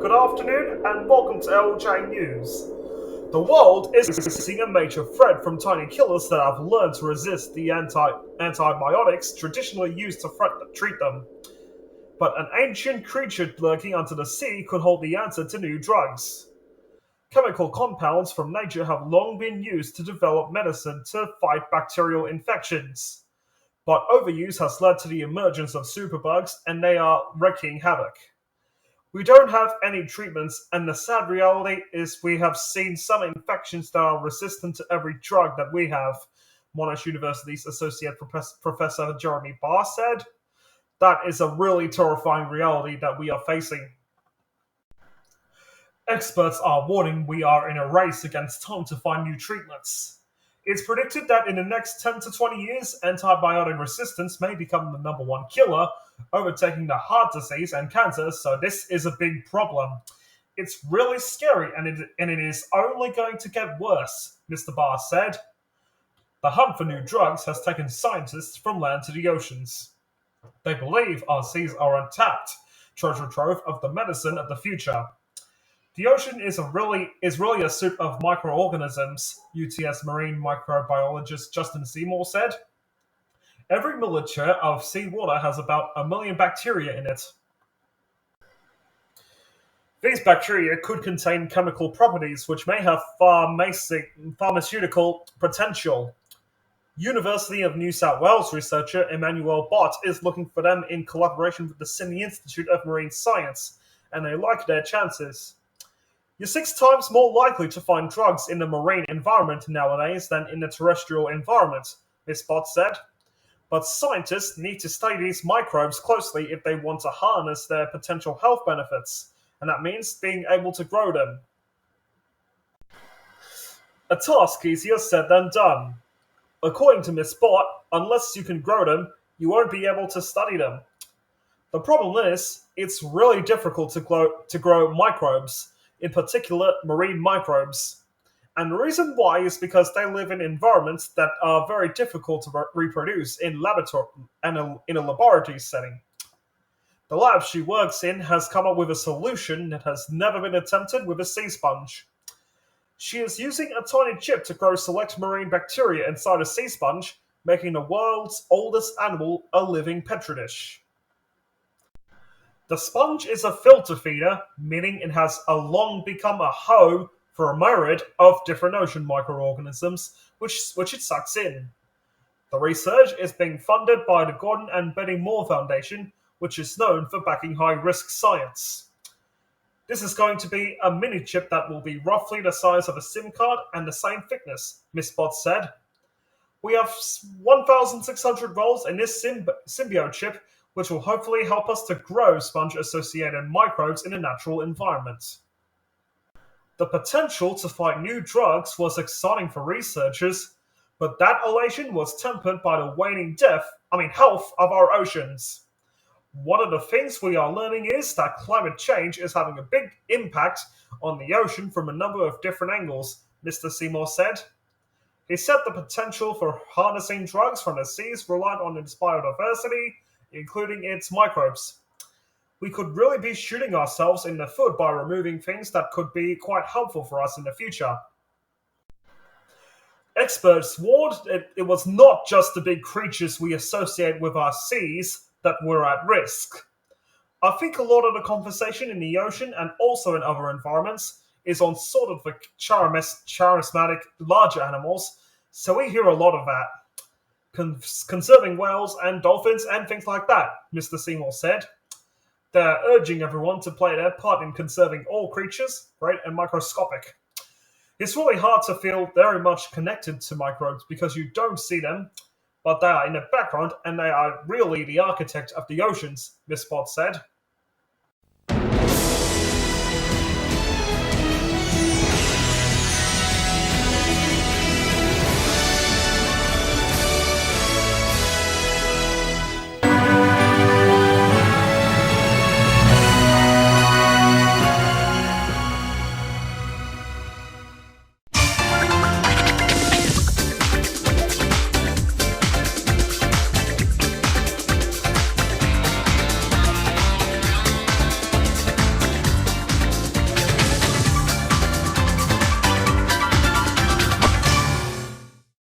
good afternoon, and welcome to LJ News. The world is facing a major threat from tiny killers that have learned to resist the antibiotics traditionally used to treat them. But an ancient creature lurking under the sea could hold the answer to new drugs. Chemical compounds from nature have long been used to develop medicine to fight bacterial infections. But overuse has led to the emergence of superbugs, and they are wreaking havoc. We don't have any treatments, and the sad reality is we have seen some infections that are resistant to every drug that we have, Monash University's Associate Professor Jeremy Barr said. That is a really terrifying reality that we are facing. Experts are warning we are in a race against time to find new treatments. It's predicted that in the next 10 to 20 years, antibiotic resistance may become the number one killer, overtaking the heart disease and cancer, so this is a big problem. It's really scary, and it is only going to get worse, Mr. Barr said. The hunt for new drugs has taken scientists from land to the oceans. They believe our seas are untapped treasure trove of the medicine of the future. The ocean is really a soup of microorganisms, UTS marine microbiologist Justin Seymour said. Every milliliter of seawater has about 1 million bacteria in it. These bacteria could contain chemical properties which may have pharmaceutical potential. University of New South Wales researcher Emmanuel Bott is looking for them in collaboration with the Sydney Institute of Marine Science, and they like their chances. You're 6 times more likely to find drugs in the marine environment nowadays than in the terrestrial environment, Ms. Bott said. But scientists need to study these microbes closely if they want to harness their potential health benefits, and that means being able to grow them. A task easier said than done. According to Ms. Bott, unless you can grow them, you won't be able to study them. The problem is, it's really difficult to grow microbes, in particular marine microbes. And the reason why is because they live in environments that are very difficult to reproduce in a laboratory setting. The lab she works in has come up with a solution that has never been attempted with a sea sponge. She is using a tiny chip to grow select marine bacteria inside a sea sponge, making the world's oldest animal a living petri dish. The sponge is a filter feeder, meaning it has long become a home for a myriad of different ocean microorganisms, which it sucks in. The research is being funded by the Gordon and Betty Moore Foundation, which is known for backing high-risk science. This is going to be a mini chip that will be roughly the size of a SIM card and the same thickness, Ms. Bott said. We have 1,600 roles in this symbiote chip, which will hopefully help us to grow sponge-associated microbes in a natural environment. The potential to find new drugs was exciting for researchers, but that elation was tempered by the waning health of our oceans. One of the things we are learning is that climate change is having a big impact on the ocean from a number of different angles, Mr. Seymour said. He said the potential for harnessing drugs from the seas relied on its biodiversity, including its microbes. We could really be shooting ourselves in the foot by removing things that could be quite helpful for us in the future. Experts warned it was not just the big creatures we associate with our seas that were at risk. I think a lot of the conversation in the ocean and also in other environments is on sort of the charismatic larger animals, so we hear a lot of that. Conserving whales and dolphins and things like that, Mr. Seymour said. They're urging everyone to play their part in conserving all creatures, great and microscopic. It's really hard to feel very much connected to microbes because you don't see them, but they are in the background and they are really the architect of the oceans, Ms. Bott said.